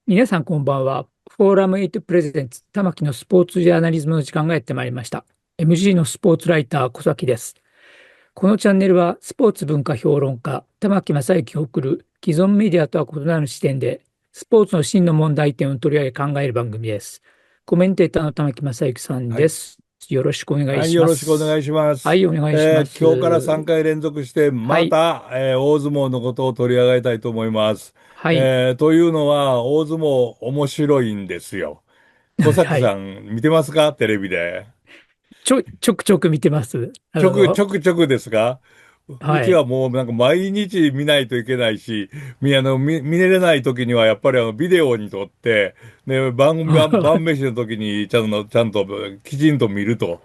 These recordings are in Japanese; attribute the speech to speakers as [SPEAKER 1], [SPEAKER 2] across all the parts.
[SPEAKER 1] 皆さんこんばんは。フォーラム8プレゼンツ玉木のスポーツジャーナリズムの時間がやってまいりました。MG のスポーツライター小崎です。このチャンネルはスポーツ文化評論家玉木正之が送る既存メディアとは異なる視点でスポーツの真の問題点を取り上げ考える番組です。コメンテーターの玉木正之さん
[SPEAKER 2] はい。
[SPEAKER 1] です。よろしくお願い
[SPEAKER 2] はい、
[SPEAKER 1] し
[SPEAKER 2] よろしくお願
[SPEAKER 1] ます。
[SPEAKER 2] いしま
[SPEAKER 1] は
[SPEAKER 2] す。
[SPEAKER 1] い、お願いしま
[SPEAKER 2] 今日から3
[SPEAKER 1] す。
[SPEAKER 2] 回連続して、
[SPEAKER 1] はい、
[SPEAKER 2] また、大相撲のことを取り上げたいと思います。
[SPEAKER 1] はい、
[SPEAKER 2] というのは、大相撲面白いんですよ。小崎
[SPEAKER 1] はい。
[SPEAKER 2] さん、見てますかテレビで。
[SPEAKER 1] ちょくちょく見てます。
[SPEAKER 2] ちょくちょくですか？う
[SPEAKER 1] はい。
[SPEAKER 2] ちはもうなんか毎日見ないといけないし、見れない時にはやっぱりビデオに撮って、ね、晩飯の時にちゃんときちんと見ると。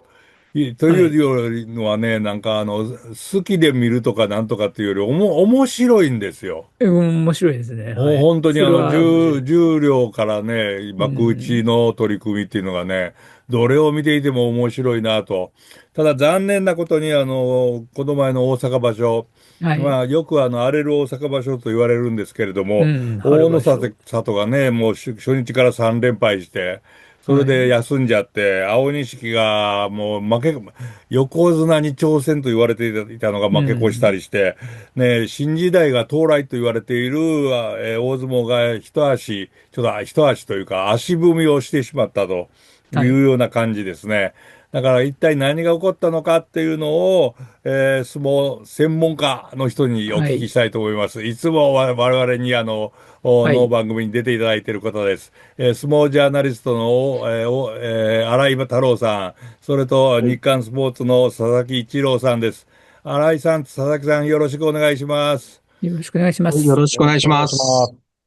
[SPEAKER 2] と
[SPEAKER 1] はい。
[SPEAKER 2] いうのはね、なんか好きで見るとかなんとかっていうより面白いんですよ。
[SPEAKER 1] 面白いですね。はい。
[SPEAKER 2] 本当に
[SPEAKER 1] それは面白い。
[SPEAKER 2] 重量からね、
[SPEAKER 1] う
[SPEAKER 2] 幕内
[SPEAKER 1] ん。
[SPEAKER 2] の取り組みっていうのがね、どれを見ていても面白いなと。ただ残念なことにこの前の大阪場所、
[SPEAKER 1] はい。
[SPEAKER 2] まあよく荒れる大阪場所と言われるんですけれども、
[SPEAKER 1] うん。春
[SPEAKER 2] 大野
[SPEAKER 1] 場所。
[SPEAKER 2] 里がね、もう初日から3連敗して、それで
[SPEAKER 1] はい。
[SPEAKER 2] 休んじゃって、青錦がもう横綱に挑戦と言われていたのが
[SPEAKER 1] う
[SPEAKER 2] 負け越した
[SPEAKER 1] ん。
[SPEAKER 2] りして、ね、新時代が到来と言われている、大相撲が一足というか足踏みをしてしまったとい
[SPEAKER 1] はい。
[SPEAKER 2] うような感じですね。だから一体何が起こったのかっていうのを、相撲専門家の人にお
[SPEAKER 1] はい。
[SPEAKER 2] 聞きしたいと思います。いつも我々に
[SPEAKER 1] はい。
[SPEAKER 2] の番組に出ていただいている方です。相撲ジャーナリストの、新井太郎さん、それと
[SPEAKER 1] はい。
[SPEAKER 2] 日刊スポーツの佐々木一郎さんです。新井さん、佐々木さん、よろしくお願いします。
[SPEAKER 1] よろしくお願いしま
[SPEAKER 3] はい、よ
[SPEAKER 1] す。
[SPEAKER 3] ろしくお願いします。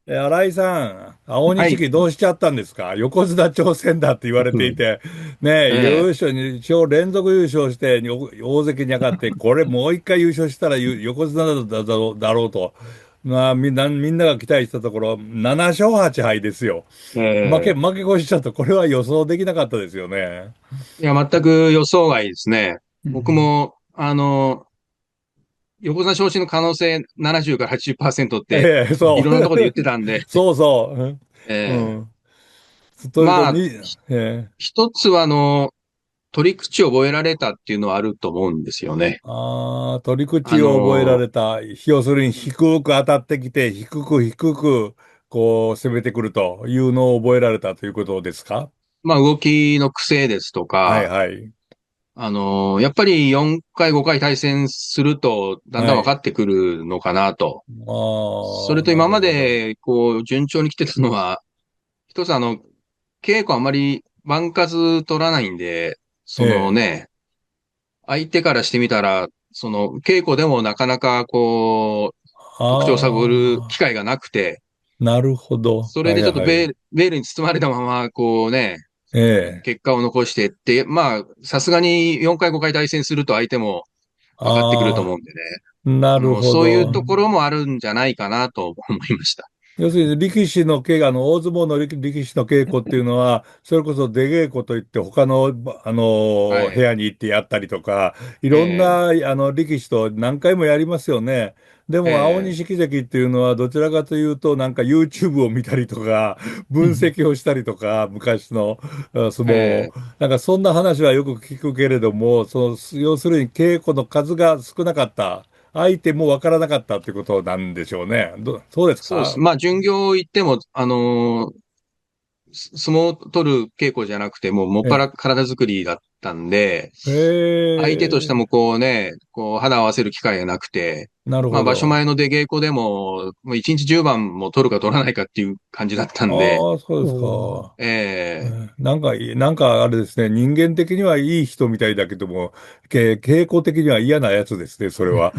[SPEAKER 2] 新井さん、青
[SPEAKER 3] はい。
[SPEAKER 2] 錦どうしちゃったんですか？横綱挑戦だって言われていて、ねえ、
[SPEAKER 3] ええ、
[SPEAKER 2] 一応連続優勝して大関に上がって、これもう一回優勝したら横綱だろうと、まあ、みんなが期待したところ、7勝8敗ですよ。
[SPEAKER 3] ええ、
[SPEAKER 2] 負け越しちゃった。これは予想できなかったですよね。
[SPEAKER 3] いや、全く予想外ですね。
[SPEAKER 1] うん。
[SPEAKER 3] 僕も、横綱昇進の可能性70から80%って、
[SPEAKER 2] ええ、そう。
[SPEAKER 3] いろんなところで言ってたんで、
[SPEAKER 2] そうそう。う
[SPEAKER 3] ええ、
[SPEAKER 2] ん。というと、
[SPEAKER 3] まあ、
[SPEAKER 2] ええ、
[SPEAKER 3] 一つは、取り口を覚えられたっていうのはあると思うんですよね。
[SPEAKER 2] 取り
[SPEAKER 3] あ
[SPEAKER 2] 口を覚えら
[SPEAKER 3] の、
[SPEAKER 2] れた。要するに低く当たってきて、低く、こう、攻めてくるというのを覚えられたということですか？
[SPEAKER 3] まあ、動きの癖ですと
[SPEAKER 2] はい
[SPEAKER 3] か、
[SPEAKER 2] はい。
[SPEAKER 3] やっぱり4回、5回対戦すると、だんだん
[SPEAKER 2] はい。
[SPEAKER 3] 分かってくるのかなと。それと
[SPEAKER 2] な
[SPEAKER 3] 今ま
[SPEAKER 2] るほど。
[SPEAKER 3] で、順調に来てたのは、一つ稽古あまり番数取らないんで、
[SPEAKER 2] ええ。
[SPEAKER 3] 相手からしてみたら、稽古でもなかなか特徴を探る機
[SPEAKER 2] ああ、
[SPEAKER 3] 会がなくて、
[SPEAKER 2] なるほど。は
[SPEAKER 3] それでちょっと
[SPEAKER 2] いはい。
[SPEAKER 3] ベールに包まれたまま、
[SPEAKER 2] ええ。
[SPEAKER 3] 結果を残していって、まあ、さすがに4回5回対戦すると相手も分かってくると思
[SPEAKER 2] あ
[SPEAKER 3] うんでね。
[SPEAKER 2] あ、なるほ
[SPEAKER 3] そういう
[SPEAKER 2] ど。
[SPEAKER 3] ところもあるんじゃないかなと思いました。
[SPEAKER 2] 要するに力士の稽古、大相撲の力士の稽古っていうのは、それこそ出稽古といって他の、部
[SPEAKER 3] はい。
[SPEAKER 2] 屋に行ってやったりとか、いろん
[SPEAKER 3] え
[SPEAKER 2] な、力士と何回もやりますよね。で
[SPEAKER 3] え
[SPEAKER 2] も、青
[SPEAKER 3] ええ
[SPEAKER 2] 錦関っていうのは、どちらかというと、なんか YouTube を見たりとか、分
[SPEAKER 1] うん。
[SPEAKER 2] 析をしたりとか、昔の相撲を。
[SPEAKER 3] ええ
[SPEAKER 2] なんかそんな話はよく聞くけれども、要するに稽古の数が少なかった。相手もわからなかったってことなんでしょうね。そうです
[SPEAKER 3] そうです。
[SPEAKER 2] か？
[SPEAKER 3] まあ、巡業行っても、相撲を取る稽古じゃなくて、もうもっぱ
[SPEAKER 2] え
[SPEAKER 3] ら体作りだったんで、
[SPEAKER 2] へ
[SPEAKER 3] 相手としても
[SPEAKER 2] え、
[SPEAKER 3] 肌を合わせる機会がなくて、
[SPEAKER 2] なる
[SPEAKER 3] まあ場所前
[SPEAKER 2] ほど。
[SPEAKER 3] の出稽古でもう1日10番も取るか取らないかっていう感じだったんで、
[SPEAKER 2] ああ、そうです
[SPEAKER 1] おー。
[SPEAKER 2] か。
[SPEAKER 3] ええ
[SPEAKER 2] なんかあれですね、人間的にはいい人みたいだけども、傾向的には嫌なやつですね、それは。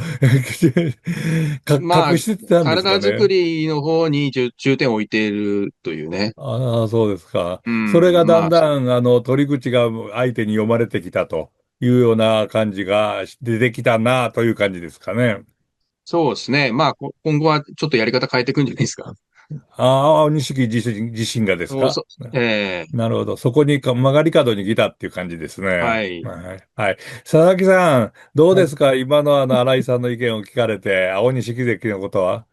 [SPEAKER 3] まあ、
[SPEAKER 2] 隠してたんですか
[SPEAKER 3] 体作
[SPEAKER 2] ね。
[SPEAKER 3] りの方に重点を置いているというね。
[SPEAKER 2] ああ、そうですか。
[SPEAKER 3] う
[SPEAKER 2] それが
[SPEAKER 3] ん、
[SPEAKER 2] だ
[SPEAKER 3] まあ、
[SPEAKER 2] んだん、取り口が相手に読まれてきたというような感じが出てきたなという感じですかね。
[SPEAKER 3] そうですね。まあ、今後はちょっとやり方変えていくんじゃないですか。
[SPEAKER 2] ああ、錦自身がですか？
[SPEAKER 3] そうそ、ええ
[SPEAKER 2] なるほど。そこに曲がり角に来たっていう感じですね。
[SPEAKER 3] はい。
[SPEAKER 2] はい。はい。佐々木さん、どう
[SPEAKER 4] はい。
[SPEAKER 2] ですか今の新井さんの意見を聞かれて、青錦関のことは？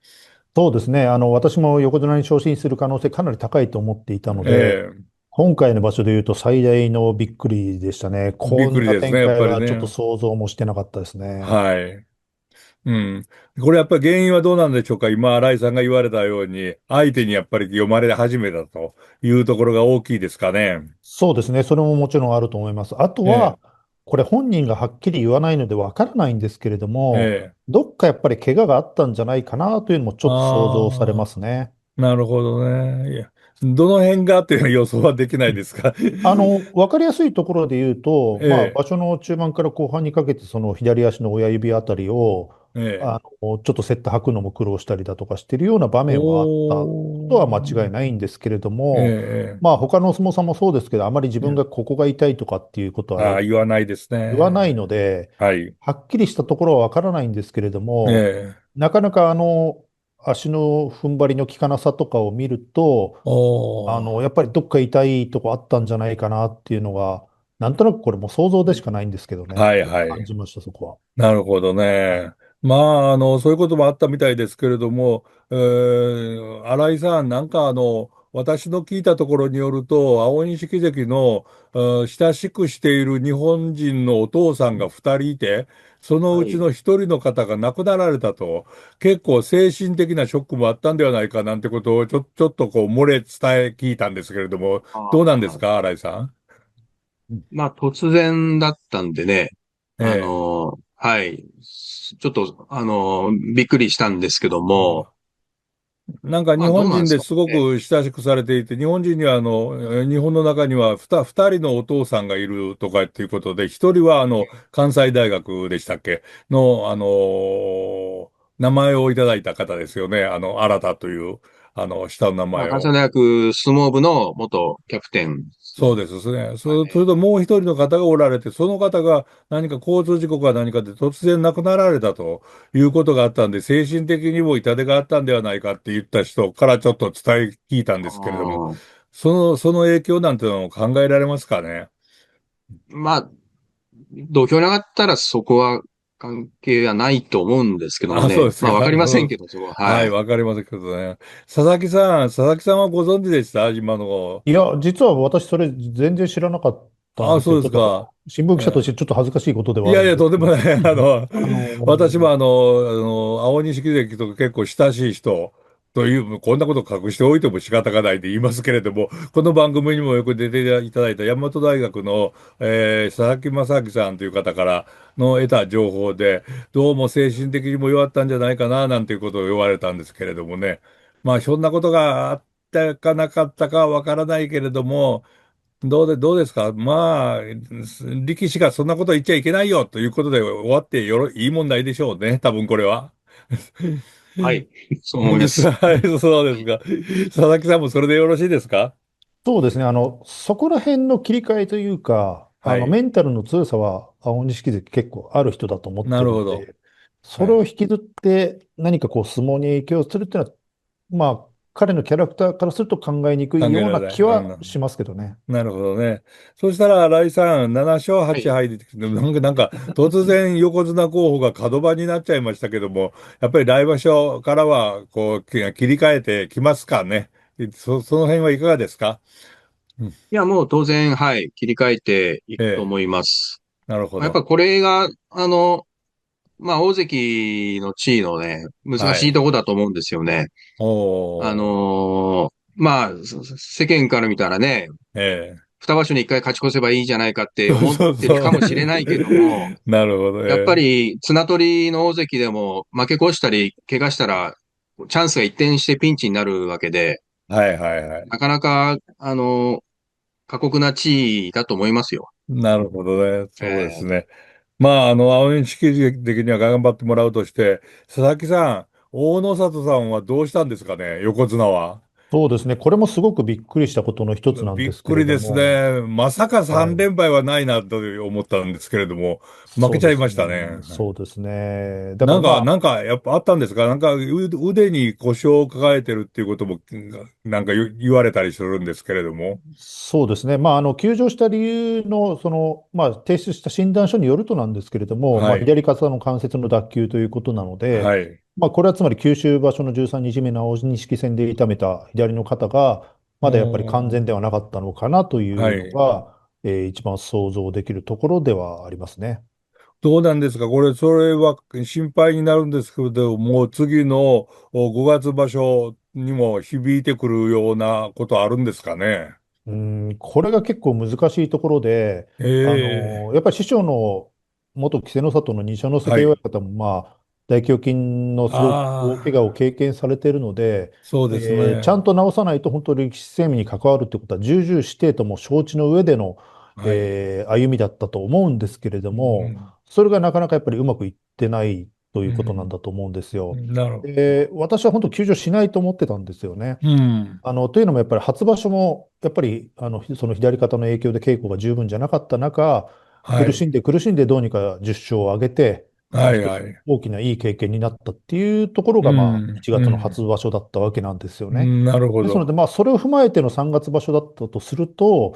[SPEAKER 4] そうですね。私も横綱に昇進する可能性かなり高いと思っていたので、
[SPEAKER 2] ええ、
[SPEAKER 4] 今回の場所で言うと最大のびっくりでしたね。
[SPEAKER 2] びっ
[SPEAKER 4] こんな
[SPEAKER 2] くりですね、やっ
[SPEAKER 4] 展開はちょっと
[SPEAKER 2] ぱりね。
[SPEAKER 4] 想像もしてなかったですね。
[SPEAKER 2] はい。うん。これやっぱり原因はどうなんでしょうか？今、新井さんが言われたように、相手にやっぱり読まれ始めたというところが大きいですかね。
[SPEAKER 4] そうですね。それももちろんあると思います。あとは、
[SPEAKER 2] ええ、
[SPEAKER 4] これ本人がはっきり言わないのでわからないんですけれども、
[SPEAKER 2] ええ。
[SPEAKER 4] どっかやっぱり怪我があったんじゃないかなというのもちょっと想像されま
[SPEAKER 2] ああ、
[SPEAKER 4] すね。
[SPEAKER 2] なるほどね。いや、どの辺がっていう予想はできないですか？
[SPEAKER 4] わかりやすいところで言うと、まあ、
[SPEAKER 2] え
[SPEAKER 4] 場所の中盤から後半にかけて、その左足の親指あたりを、
[SPEAKER 2] え、ええ。
[SPEAKER 4] ちょっとセット履くのも苦労したりだとかしているような場面はあったことは間違い
[SPEAKER 2] おー。
[SPEAKER 4] ないんですけれど
[SPEAKER 2] え
[SPEAKER 4] も、
[SPEAKER 2] え、
[SPEAKER 4] まあ、他のお相撲さんもそうですけど、あまり自
[SPEAKER 2] ええ。
[SPEAKER 4] 分がここが痛いとかっていうことは
[SPEAKER 2] ああ、言わないです
[SPEAKER 4] 言わない
[SPEAKER 2] ね。
[SPEAKER 4] ので、
[SPEAKER 2] はい。
[SPEAKER 4] はっきりしたところはわからないんですけれど
[SPEAKER 2] え
[SPEAKER 4] も、
[SPEAKER 2] え。
[SPEAKER 4] なかなか足の踏ん張りの効かなさとかを見ると、
[SPEAKER 2] おー。
[SPEAKER 4] やっぱりどっか痛いとこあったんじゃないかなっていうのが、なんとなくこれも想像でしかないんですけどね、
[SPEAKER 2] はいはい。
[SPEAKER 4] 感じました、そこは。
[SPEAKER 2] なるほどね。まあ、そういうこともあったみたいですけれども、新井さん、なんか私の聞いたところによると、青錦関の、親しくしている日本人のお父さんが二人いて、そのうち
[SPEAKER 4] はい。
[SPEAKER 2] の一人の方が亡くなられたと、結構精神的なショックもあったんではないかなんてことをちょっとこう漏れ伝え聞いたんですけれども、どうなんです
[SPEAKER 3] あ
[SPEAKER 2] か、新井さん？
[SPEAKER 3] まあ、突然だったんでね、
[SPEAKER 2] ええ。
[SPEAKER 3] はい。ちょっと、びっくりしたんですけども、
[SPEAKER 2] なんか日
[SPEAKER 3] まあ、どうなんですか
[SPEAKER 2] 本人ですご
[SPEAKER 3] ね。
[SPEAKER 2] く親しくされていて、日本人には日本の中には二人のお父さんがいるとかっていうことで、一人は関西大学でしたっけの、名前をいただいた方ですよね。新田という、下の名
[SPEAKER 3] まあ、
[SPEAKER 2] 前を。
[SPEAKER 3] 関西大学相撲部の元キャプテンですね。
[SPEAKER 2] そうですね。それ
[SPEAKER 3] はい。
[SPEAKER 2] ともう一人の方がおられて、その方が何か交通事故か何かで突然亡くなられたということがあったんで、精神的にも痛手があったんではないかって言った人からちょっと伝え聞いたん
[SPEAKER 3] あ
[SPEAKER 2] ですけれども、
[SPEAKER 3] ー
[SPEAKER 2] その影響なんていうのも考えられますかね？
[SPEAKER 3] まあ、土俵に上がったらそこは関係はないと思うんですけども
[SPEAKER 2] あ、そう
[SPEAKER 3] ね。
[SPEAKER 2] ですか。
[SPEAKER 3] まあ、わかりませんけど、そこは。
[SPEAKER 2] はい、
[SPEAKER 3] はい。
[SPEAKER 2] わかりますけどね。佐々木さんはご存知でした今の？
[SPEAKER 4] いや、実は私それ全然知らなかったん
[SPEAKER 2] あ、
[SPEAKER 4] ですよ。
[SPEAKER 2] そうで
[SPEAKER 4] ちょっと
[SPEAKER 2] すか。
[SPEAKER 4] 新聞記者と
[SPEAKER 2] え
[SPEAKER 4] してちょっと恥ずかしいことではある
[SPEAKER 2] いやいや、とんで
[SPEAKER 4] んですけど、
[SPEAKER 2] もない。
[SPEAKER 4] あの
[SPEAKER 2] 私も
[SPEAKER 4] ー
[SPEAKER 2] 青錦関と結構親しい人という、こんなこと隠しておいても仕方がないと言いますけれども、この番組にもよく出ていただいた大和大学の、佐々木正明さんという方からの得た情報で、どうも精神的にも弱ったんじゃないかな、なんていうことを言われたんですけれどもね。まあ、そんなことがあったかなかったかはわからないけれども、どうですか？まあ、力士がそんなこと言っちゃいけないよということで終わっていい問題でしょうね。多分これは。
[SPEAKER 3] はい。そう思い
[SPEAKER 2] うん
[SPEAKER 3] ます。
[SPEAKER 2] はい、そうですか。佐々木さんもそれでよろしいですか？
[SPEAKER 4] そうですね、そこら辺の切り替えというか、
[SPEAKER 2] はい。
[SPEAKER 4] メンタルの強さは青錦関結構ある人だと思って
[SPEAKER 2] なるほど。
[SPEAKER 4] るので、それを
[SPEAKER 2] はい。
[SPEAKER 4] 引きずって何かこう相撲に影響するっていうのは、まあ、彼のキャラクターからすると考えにく
[SPEAKER 2] 考
[SPEAKER 4] いような
[SPEAKER 2] えられない。
[SPEAKER 4] 気はしますけどね。
[SPEAKER 2] なるほどね。そしたら、新井さん、7勝8
[SPEAKER 3] はい。
[SPEAKER 2] 敗で、なんか、突然横綱候補が角番になっちゃいましたけども、やっぱり来場所からは、こう、切り替えてきますかね？その辺はいかがですか？うん。
[SPEAKER 3] いや、もう当然、はい。切り替えてい
[SPEAKER 2] ええ、
[SPEAKER 3] くと思います。
[SPEAKER 2] なるほど。
[SPEAKER 3] やっぱこれが、まあ、大関の地位のね、難
[SPEAKER 2] はい。
[SPEAKER 3] しいとこだと思うんですよね。
[SPEAKER 2] おー。
[SPEAKER 3] まあ、世間から見たらね、
[SPEAKER 2] ええ。
[SPEAKER 3] 二場所に一回勝ち越せばいいじゃないかって
[SPEAKER 2] そう
[SPEAKER 3] 思ってる
[SPEAKER 2] そうそう。
[SPEAKER 3] かもしれないけども、
[SPEAKER 2] なるほど。
[SPEAKER 3] やっぱ
[SPEAKER 2] え
[SPEAKER 3] り綱取りの大関でも負け越したり怪我したら、チャンスが一転してピンチになるわけで、
[SPEAKER 2] え。はいはいはい。
[SPEAKER 3] なかなか、過酷な地位だと思いますよ。
[SPEAKER 2] なるほどね。そうです
[SPEAKER 3] え
[SPEAKER 2] ね。まあ、青錦的には頑張ってもらうとして、佐々木さん、大野里さんはどうしたんですかね、横綱は？
[SPEAKER 4] そうですね。これもすごくびっくりしたことの一つなん
[SPEAKER 2] びっ
[SPEAKER 4] ですけれ
[SPEAKER 2] くりです
[SPEAKER 4] ども、
[SPEAKER 2] ね。まさか3
[SPEAKER 4] はい。
[SPEAKER 2] 連敗はないなと思ったんですけれども、負けちゃい
[SPEAKER 4] そうですね。
[SPEAKER 2] ましたね。
[SPEAKER 4] そうですね。だからまあ、
[SPEAKER 2] なんか、やっぱあったんですか？なんか、腕に故障を抱えてるっていうことも、なんか言われたりするんですけれども。
[SPEAKER 4] そうですね。まあ、休場した理由の、まあ、提出した診断書によるとなんですけれども、まあ、
[SPEAKER 2] はい。
[SPEAKER 4] 左肩の関節の脱臼ということなので、
[SPEAKER 2] はい。
[SPEAKER 4] まあ、これはつまり九州場所の13日目の青錦戦で痛めた左の肩が、
[SPEAKER 2] う
[SPEAKER 4] まだやっぱり完全では
[SPEAKER 2] ーん。
[SPEAKER 4] なかったのかなというの
[SPEAKER 2] はい。
[SPEAKER 4] が、一番想像できるところではありますね。
[SPEAKER 2] どうなんですか？これ、それは心配になるんですけど、もう次の5月場所にも響いてくるようなことあるんですかね？
[SPEAKER 4] これが結構難しいところで、
[SPEAKER 2] ええ。
[SPEAKER 4] やっぱり師匠の元稀勢の里の二所ノ
[SPEAKER 2] はい。
[SPEAKER 4] 関親方も、まあ、大胸筋のすごく大怪我を
[SPEAKER 2] ああ、
[SPEAKER 4] 経験されているので、
[SPEAKER 2] そうです
[SPEAKER 4] ちゃん
[SPEAKER 2] ね。
[SPEAKER 4] と治さないと本当に歴史生命に関わるってことは重々してとも承知の上での、
[SPEAKER 2] はい。
[SPEAKER 4] 歩みだったと思うんですけれど
[SPEAKER 2] う
[SPEAKER 4] も、
[SPEAKER 2] ん。
[SPEAKER 4] それがなかなかやっぱりうまくいってないということなん
[SPEAKER 2] うん。
[SPEAKER 4] だと思うんですよ。
[SPEAKER 2] なるほど。
[SPEAKER 4] 私は本当休場しないと思ってたんですよね。
[SPEAKER 2] うん。
[SPEAKER 4] というのもやっぱり初場所も、やっぱり、その左肩の影響で稽古が十分じゃなかった中、
[SPEAKER 2] はい。
[SPEAKER 4] 苦しんでどうにか10勝を挙げて、まあ
[SPEAKER 2] はい、
[SPEAKER 4] 一つ
[SPEAKER 2] はい。
[SPEAKER 4] 大きないい経験になったっていうところ
[SPEAKER 2] う
[SPEAKER 4] が、まあ
[SPEAKER 2] ん。
[SPEAKER 4] 1
[SPEAKER 2] う
[SPEAKER 4] 月の初
[SPEAKER 2] ん。
[SPEAKER 4] 場所だったわけなんですよね。
[SPEAKER 2] うん、なるほ
[SPEAKER 4] ですので、
[SPEAKER 2] ど。
[SPEAKER 4] まあそれを踏まえての3月場所だったとすると、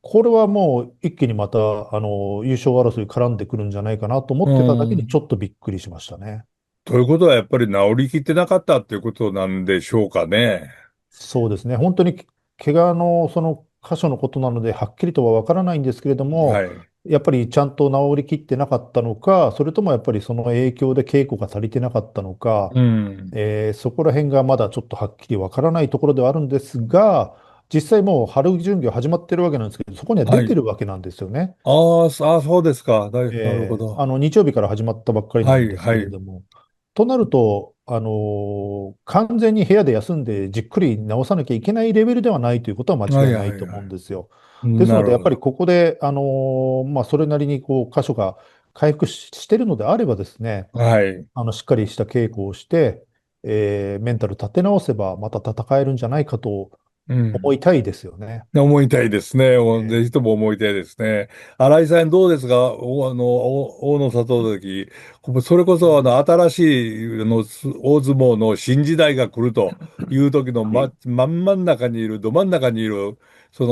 [SPEAKER 4] これはもう一気にまた、優勝争い絡んでくるんじゃないかなと思
[SPEAKER 2] う
[SPEAKER 4] ってただけにちょ
[SPEAKER 2] ん。
[SPEAKER 4] っとびっくりしましたね。
[SPEAKER 2] ということはやっぱり治りきってなかったっていうことなんでしょうかね？
[SPEAKER 4] そうですね。本当に怪我のその箇所のことなので、はっきりとはわからないんですけれども、
[SPEAKER 2] はい。
[SPEAKER 4] やっぱりちゃんと治りきってなかったのか、それともやっぱりその影響で稽古が足りてなかったのか、
[SPEAKER 2] うん。
[SPEAKER 4] そこら辺がまだちょっとはっきりわからないところではあるんですが、実際もう春巡業始まってるわけなんですけど、そこには出て
[SPEAKER 2] はい。
[SPEAKER 4] るわけなんですよね。
[SPEAKER 2] そうですか。なるほど。
[SPEAKER 4] 日曜日から始まったばっかりな
[SPEAKER 2] はい、
[SPEAKER 4] んです
[SPEAKER 2] はい。
[SPEAKER 4] けれども、となると、完全に部屋で休んでじっくり治さなきゃいけないレベルではないということは間
[SPEAKER 2] はい、
[SPEAKER 4] 違いな
[SPEAKER 2] はい、
[SPEAKER 4] いと思うん
[SPEAKER 2] はい。
[SPEAKER 4] ですよ。ですので、やっぱり
[SPEAKER 2] なるほど。
[SPEAKER 4] ここで、まあ、それなりにこう箇所が回復しているのであればですね、
[SPEAKER 2] はい。
[SPEAKER 4] しっかりした稽古をして、メンタル立て直せばまた戦えるんじゃないかと
[SPEAKER 2] うん。
[SPEAKER 4] 思いたいですよね。
[SPEAKER 2] 思いたいですね。ぜひ
[SPEAKER 4] え
[SPEAKER 2] とも思いたいですね。新井さんどうですか？大野里関。それこそ、新しい、大相撲の新時代が来るという時の、
[SPEAKER 3] はい。
[SPEAKER 2] 真ん中にいる、ど真ん中にいる、そ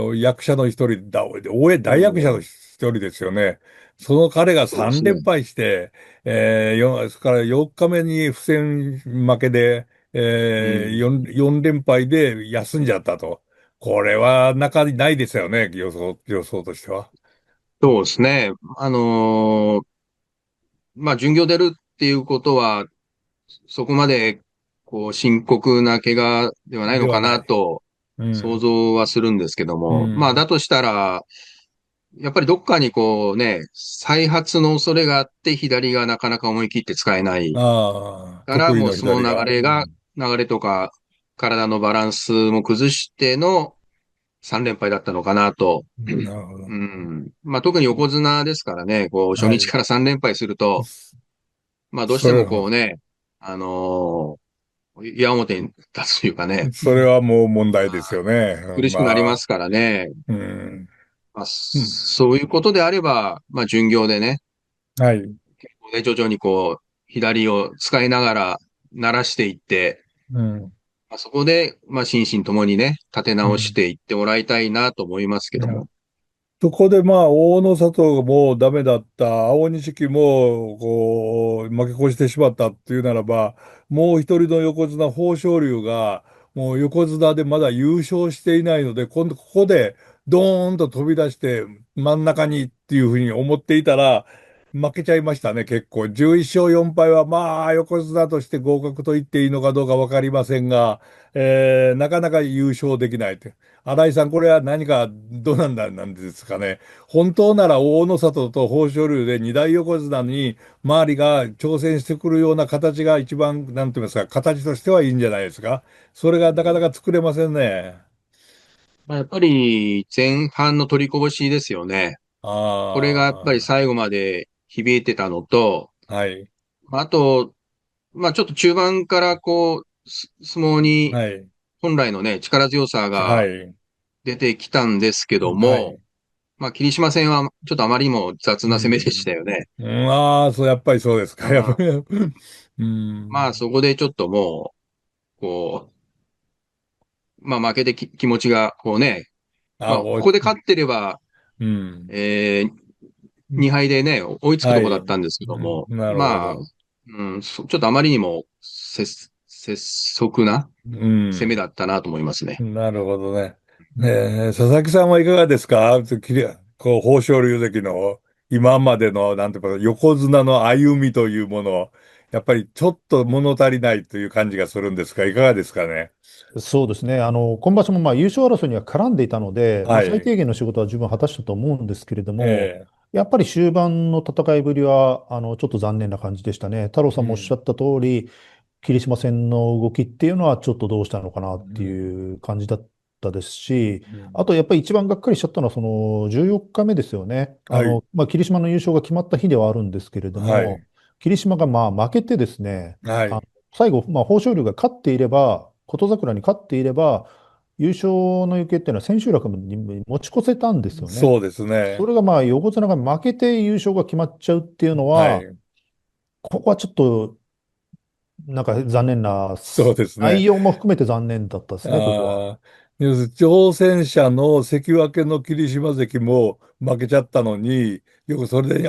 [SPEAKER 2] の、役者の一人大役者の一人ですよね。その彼が3
[SPEAKER 3] そうですね。
[SPEAKER 2] 連敗して、それから4日目に不戦負けで、
[SPEAKER 3] うん。
[SPEAKER 2] 4連敗で休んじゃったと。これはないですよね、予想としては。
[SPEAKER 3] そうですね。まあ、巡業出るっていうことは、そこまで、こう、深刻な怪我ではないのか
[SPEAKER 2] ではない。
[SPEAKER 3] なと想
[SPEAKER 2] うん。
[SPEAKER 3] 像はするんですけど
[SPEAKER 2] う
[SPEAKER 3] も、まあ、だ
[SPEAKER 2] ん。
[SPEAKER 3] としたら、やっぱりどっかにこうね、再発の恐れがあって左がなかなか思い切って使えない
[SPEAKER 2] ああ、
[SPEAKER 3] から
[SPEAKER 2] 得意の
[SPEAKER 3] もう相撲
[SPEAKER 2] 左が。
[SPEAKER 3] の流れとか体のバランスも崩しての3連敗だったのかなと。
[SPEAKER 2] なるほど。
[SPEAKER 3] うん。まあ特に横綱ですからね、こう初
[SPEAKER 2] はい。
[SPEAKER 3] 日から3連敗すると、まあどうしてもこう
[SPEAKER 2] それは、
[SPEAKER 3] ね、矢面に立つというかね、
[SPEAKER 2] それはもう問題ですよね。
[SPEAKER 3] 苦しくなりますからね。
[SPEAKER 2] うん。
[SPEAKER 3] まあ、
[SPEAKER 2] うん。
[SPEAKER 3] そういうことであれば、まあ巡業でね、
[SPEAKER 2] はい。
[SPEAKER 3] 徐々にこう、左を使いながら慣らしていって、
[SPEAKER 2] うん。
[SPEAKER 3] まあ、そこで、まあ、心身ともにね、立て直し
[SPEAKER 2] うん。
[SPEAKER 3] ていってもらいたいなと思いますけども。
[SPEAKER 2] そこでまあ、大野里がもうダメだった、青錦も、こう、負け越してしまったっていうならば、もう一人の横綱、豊昇龍が、もう横綱でまだ優勝していないので、今度ここでドーンと飛び出して真ん中にっていうふうに思っていたら、負けちゃいましたね、結構。11勝4敗は、まあ、横綱として合格と言っていいのかどうかわかりませんが、なかなか優勝できないと。新井さん、これは何かどうなんですかね？本当なら大野里と豊昇龍で二大横綱に周りが挑戦してくるような形が一番、なんて言いますか、形としてはいいんじゃないですか？それがなかなか作れませんね。
[SPEAKER 3] まあ、やっぱり前半の取りこぼしですよね。これがやっぱり
[SPEAKER 2] あ
[SPEAKER 3] 最後まで響いてたのと、
[SPEAKER 2] あ、はい、
[SPEAKER 3] まああと、まあちょっと中盤からこう、相撲に
[SPEAKER 2] はい。
[SPEAKER 3] 本来のね、力強さ
[SPEAKER 2] は
[SPEAKER 3] が
[SPEAKER 2] い。
[SPEAKER 3] 出てきたんですけど
[SPEAKER 2] は
[SPEAKER 3] も、
[SPEAKER 2] い。
[SPEAKER 3] まあ、霧島戦はちょっとあまりにも雑
[SPEAKER 2] う
[SPEAKER 3] な攻めでし
[SPEAKER 2] ん。
[SPEAKER 3] たよね。
[SPEAKER 2] ああ、そう、やっぱりそうですか。やっぱ
[SPEAKER 3] うん、
[SPEAKER 2] り。う
[SPEAKER 3] まあ、
[SPEAKER 2] ん。
[SPEAKER 3] そこでちょっともう、まあ、負けて気持ちが、ま
[SPEAKER 2] あ、
[SPEAKER 3] あ、ここで勝ってれば、
[SPEAKER 2] うん。
[SPEAKER 3] えー、2敗でね、追いつくとこだっ
[SPEAKER 2] はい。
[SPEAKER 3] たんですけども、
[SPEAKER 2] なるほ
[SPEAKER 3] まあ、
[SPEAKER 2] ど。
[SPEAKER 3] ちょっとあまりにも拙速な
[SPEAKER 2] うん。
[SPEAKER 3] 攻めだったなと思いますね。
[SPEAKER 2] なるほどね。ねえ、佐々木さんはいかがですか？豊昇龍関の今までの、なんていうか、横綱の歩みというもの、やっぱりちょっと物足りないという感じがするんですが、いかがですかね？
[SPEAKER 4] そうですね。今場所もまあ優勝争いには絡んでいたので、まあ、最
[SPEAKER 2] はい。
[SPEAKER 4] 低限の仕事は十分果たしたと思うんですけれども、
[SPEAKER 2] ええ。
[SPEAKER 4] やっぱり終盤の戦いぶりは、ちょっと残念な感じでしたね。太郎さんもおっしゃ
[SPEAKER 2] うん。
[SPEAKER 4] った通り、霧島戦の動きっていうのはちょっとどうしたのかな
[SPEAKER 2] う
[SPEAKER 4] って
[SPEAKER 2] ん。
[SPEAKER 4] いう感じだったですし、
[SPEAKER 2] うん。
[SPEAKER 4] あとやっぱり一番がっかりしちゃったのはその14日目ですよね。
[SPEAKER 2] はい。
[SPEAKER 4] まあ、霧島の優勝が決まった日ではあるんですけれども、
[SPEAKER 2] はい。
[SPEAKER 4] 霧島がまあ負けてですね、あ
[SPEAKER 2] はい。
[SPEAKER 4] 最後、まあ、豊昇龍が勝っていれば、琴櫻に勝っていれば、優勝の行方っていうのは千秋楽に持ち越せたんですよね。
[SPEAKER 2] そうですね。
[SPEAKER 4] それがまあ横綱が負けて優勝が決まっちゃうっていうのは、
[SPEAKER 2] はい。
[SPEAKER 4] ここはちょっとなんか残念な、
[SPEAKER 2] そうですね。
[SPEAKER 4] 内容も含めて残念だったですね、ここは。
[SPEAKER 2] ああ、要するに挑戦者の関脇の霧島関も負けちゃったのに、よくそれで、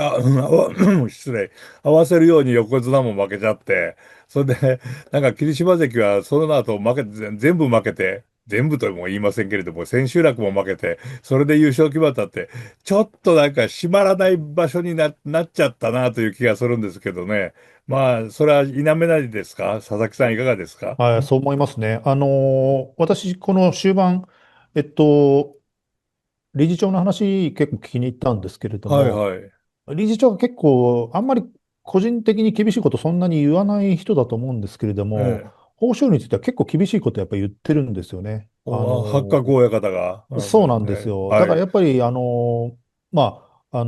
[SPEAKER 2] 失礼、合わせるように横綱も負けちゃって、それで、なんか霧島関はその後負けて、全部負けて、全部とも言いませんけれども、千秋楽も負けて、それで優勝決まったって、ちょっとなんか締まらない場所になっちゃったなという気がするんですけどね。まあ、それは否めないですか？佐々木さんいかがですか？
[SPEAKER 4] はい、そう思いますね。私、この終盤、えっと、理事長の話結構聞きに行ったんですけれど
[SPEAKER 2] はい
[SPEAKER 4] も、
[SPEAKER 2] はい。
[SPEAKER 4] 理事長は結構、あんまり個人的に厳しいことそんなに言わない人だと思うんですけれども、
[SPEAKER 2] ええ。
[SPEAKER 4] 豊昇龍については結構厳しいことやっぱり言ってるんですよね。
[SPEAKER 2] 八角親方が。
[SPEAKER 4] そうなんですよ。だから
[SPEAKER 2] はい。
[SPEAKER 4] やっぱり、まあ、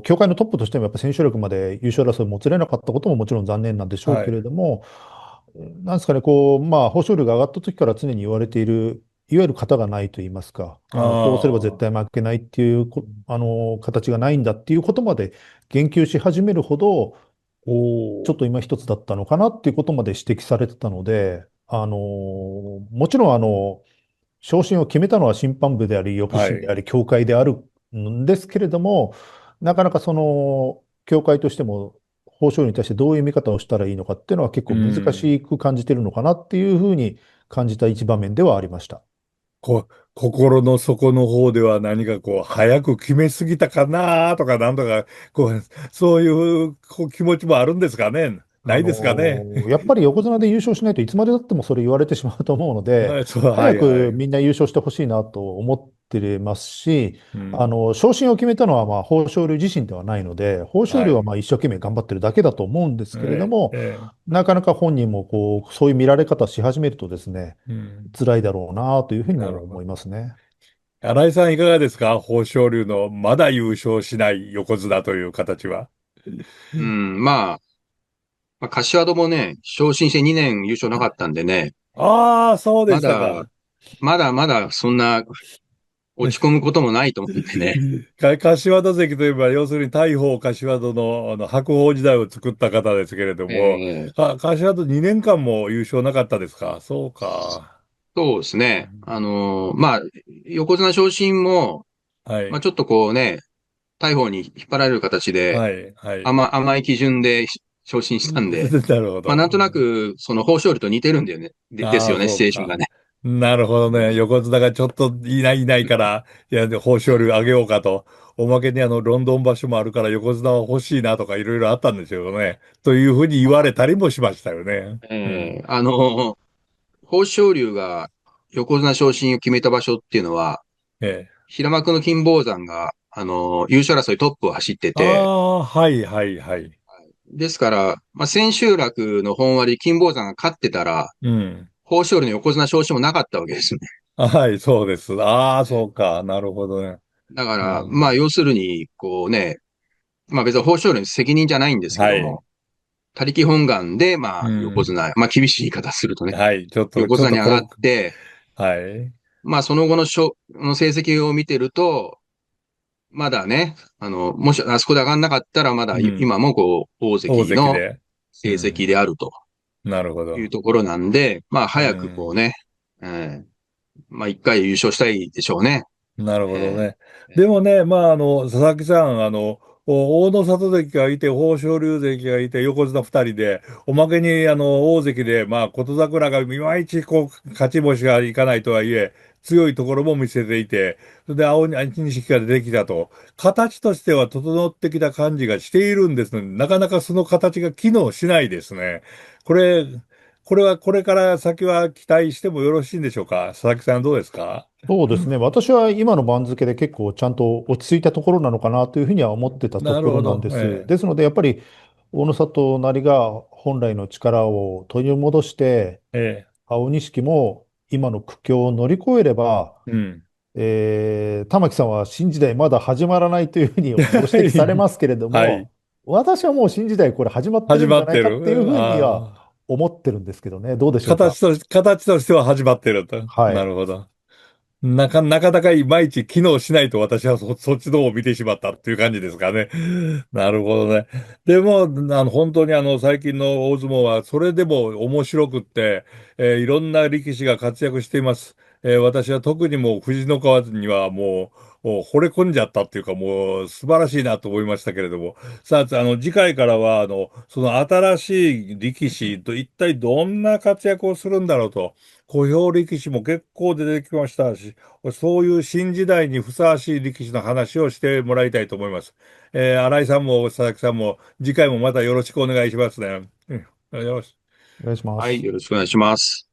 [SPEAKER 4] 協会のトップとしてもやっぱ千秋楽まで優勝争いをもつれなかったことももちろん残念なんでしょうけれ
[SPEAKER 2] はい。
[SPEAKER 4] ども、なんですかね、こう、まあ、豊昇龍が上がった時から常に言われている、いわゆる型がないと言いますか、こうすれば絶
[SPEAKER 2] ああ。
[SPEAKER 4] 対負けないっていう形がないんだっていうことまで言及し始めるほど、
[SPEAKER 2] おお。
[SPEAKER 4] ちょっと今一つだったのかなっていうことまで指摘されてたので、もちろん昇進を決めたのは審判部であり、抑
[SPEAKER 2] はい。
[SPEAKER 4] 審であり、協会であるんですけれども、なかなかその、協会としても、豊昇龍に対してどういう見方をしたらいいのかっていうのは結
[SPEAKER 2] う
[SPEAKER 4] 構難
[SPEAKER 2] ん。
[SPEAKER 4] しく感じてるのかなっていうふうに感じた一場面ではありました。
[SPEAKER 2] 心の底の方では何かこう、早く決めすぎたかなとか、なんとか、そういう気持ちもあるんですかね。ないですかね。
[SPEAKER 4] やっぱり横綱で優勝しないといつまでだってもそれ言われてしまうと思うので、
[SPEAKER 2] はい、そう、は
[SPEAKER 4] 早
[SPEAKER 2] い、はい。
[SPEAKER 4] くみんな優勝してほしいなと思ってますし、
[SPEAKER 2] うん。
[SPEAKER 4] 昇進を決めたのはまあ豊昇龍自身ではないので、豊昇龍は
[SPEAKER 2] はい。
[SPEAKER 4] まあ一生懸命頑張ってるだけだと思うんですけれども、
[SPEAKER 2] ええ。
[SPEAKER 4] なかなか本人もこう、そういう見られ方し始めるとですね、
[SPEAKER 2] うん。
[SPEAKER 4] 辛いだろうなというふうにも思い
[SPEAKER 2] なるほど。
[SPEAKER 4] ますね。
[SPEAKER 2] 新井さんいかがですか？豊昇龍のまだ優勝しない横綱という形は。
[SPEAKER 3] うん、まあ、柏戸もね、昇進して2年優勝なかったんでね、
[SPEAKER 2] ああ、そうで
[SPEAKER 3] まだ、
[SPEAKER 2] したか。
[SPEAKER 3] まだそんな落ち込むこともないと思うんでね。
[SPEAKER 2] 柏戸関といえば、要するに大鵬柏戸の、白鵬時代を作った方ですけれども、
[SPEAKER 3] ええ、
[SPEAKER 2] 柏戸2年間も優勝なかったですか？そうか。
[SPEAKER 3] そうですね。
[SPEAKER 2] うん。
[SPEAKER 3] まあ、横綱昇進も、まあ、
[SPEAKER 2] はい。
[SPEAKER 3] ちょっとこうね、大鵬に引っ張られる形で、
[SPEAKER 2] はい。はい。
[SPEAKER 3] 甘い基準で昇進したんで、
[SPEAKER 2] なるほ
[SPEAKER 3] まあ、
[SPEAKER 2] ど。
[SPEAKER 3] なんとなく、その豊昇龍と似てるんだよね。です
[SPEAKER 2] ああ、
[SPEAKER 3] よね、シ
[SPEAKER 2] そうか。
[SPEAKER 3] チュエーションがね。
[SPEAKER 2] なるほどね。横綱がちょっといないから、いや、で豊昇龍あげようかと。おまけにロンドン場所もあるから横綱は欲しいなとかいろいろあったんですよね。というふうに言われたりもしましたよね。うん。
[SPEAKER 3] 豊昇龍が横綱昇進を決めた場所っていうのは、
[SPEAKER 2] ええ。
[SPEAKER 3] 平幕の金峰山が、優勝争いトップを走って
[SPEAKER 2] あ
[SPEAKER 3] て、
[SPEAKER 2] あ、はいはいはい。
[SPEAKER 3] ですから、まあ、千秋楽の本割金峰山が勝ってたら、
[SPEAKER 2] うん。
[SPEAKER 3] 豊昇龍の横綱昇進もなかったわけですね。
[SPEAKER 2] はい、そうです。ああ、そうか。なるほどね。
[SPEAKER 3] だから、
[SPEAKER 2] うん。
[SPEAKER 3] まあ、要するに、こうね、まあ別に豊昇龍に責任じゃないんですけ
[SPEAKER 2] はい。
[SPEAKER 3] ども、他力本願で、まあ、横
[SPEAKER 2] うん。
[SPEAKER 3] 綱、まあ厳しい言い方するとね、
[SPEAKER 2] はい。ちょっと、
[SPEAKER 3] 横綱に上がっ
[SPEAKER 2] こう、
[SPEAKER 3] て、
[SPEAKER 2] はい。
[SPEAKER 3] まあ、その後の成績を見てると、まだね、もしあそこで上がんなかったら、まだ
[SPEAKER 2] うん。
[SPEAKER 3] 今もこう、大
[SPEAKER 2] 大
[SPEAKER 3] 関の
[SPEAKER 2] 関で。う
[SPEAKER 3] 成績
[SPEAKER 2] ん。
[SPEAKER 3] であると
[SPEAKER 2] なるほ
[SPEAKER 3] いう
[SPEAKER 2] ど。
[SPEAKER 3] ところなんで、まあ、
[SPEAKER 2] う
[SPEAKER 3] 早くこう
[SPEAKER 2] ん。
[SPEAKER 3] ね、まあ、一回優勝したいでしょうね。
[SPEAKER 2] なるほど
[SPEAKER 3] え
[SPEAKER 2] ね。でもね、まあ、佐々木さん、大野里関がいて、豊昇龍関がいて、横綱二人で、おまけに、大関で、まあ、琴櫻がいまいち、勝ち星がいかないとはいえ、強いところも見せていて、それで、錦が出てきたと、形としては整ってきた感じがしているんですのに、なかなかその形が機能しないですね。これ、これはこれから先は期待してもよろしいんでしょうか？佐々木さんどうですか？
[SPEAKER 4] そうですね。私は今の番付で結構ちゃんと落ち着いたところなのかなというふうには思ってたところなん
[SPEAKER 2] なるほど。
[SPEAKER 4] です。ですので、やっぱり大野里なりが本来の力を取り戻して、
[SPEAKER 2] え
[SPEAKER 4] 青錦も今の苦境を乗り越えれば、
[SPEAKER 2] うん。
[SPEAKER 4] 玉木さんは新時代まだ始まらないというふうにご指摘されますけれど
[SPEAKER 2] はい。
[SPEAKER 4] も、私はもう新時代これ始まって
[SPEAKER 2] 始
[SPEAKER 4] るんじゃない
[SPEAKER 2] まってる。
[SPEAKER 4] かっていうふうには
[SPEAKER 2] ああ。
[SPEAKER 4] 思ってるんですけどね。どうでしょうか。
[SPEAKER 2] 形としては始まってると。
[SPEAKER 4] はい。
[SPEAKER 2] なるほど。なかなかいまいち機能しないと私はそっちの方を見てしまったっていう感じですかね。なるほどね。でも、本当に最近の大相撲はそれでも面白くって、いろんな力士が活躍しています。私は特にもう藤の川にはもう惚れ込んじゃったっていうかもう素晴らしいなと思いましたけれども。さあ、次回からは、その新しい力士と一体どんな活躍をするんだろうと。小兵力士も結構出てきましたし、そういう新時代にふさわしい力士の話をしてもらいたいと思います。新井さんも佐々木さんも次回もまたよろしくお願いしますね。よし。
[SPEAKER 4] お願いしま
[SPEAKER 3] はい、
[SPEAKER 4] す。
[SPEAKER 3] よろしくお願いします。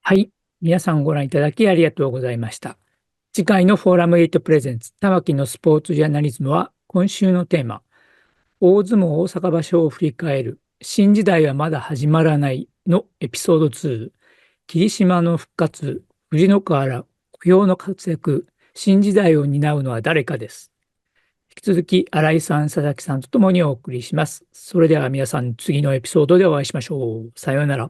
[SPEAKER 1] はい。皆さんご覧いただきありがとうございました。次回のフォーラム8プレゼンツ、玉木のスポーツジャーナリズムは、今週のテーマ、大相撲大阪場所を振り返る、新時代はまだ始まらないのエピソード2、霧島の復活、藤の川原、小兵の活躍、新時代を担うのは誰かです。引き続き、新井さん、佐々木さんとともにお送りします。それでは皆さん、次のエピソードでお会いしましょう。さようなら。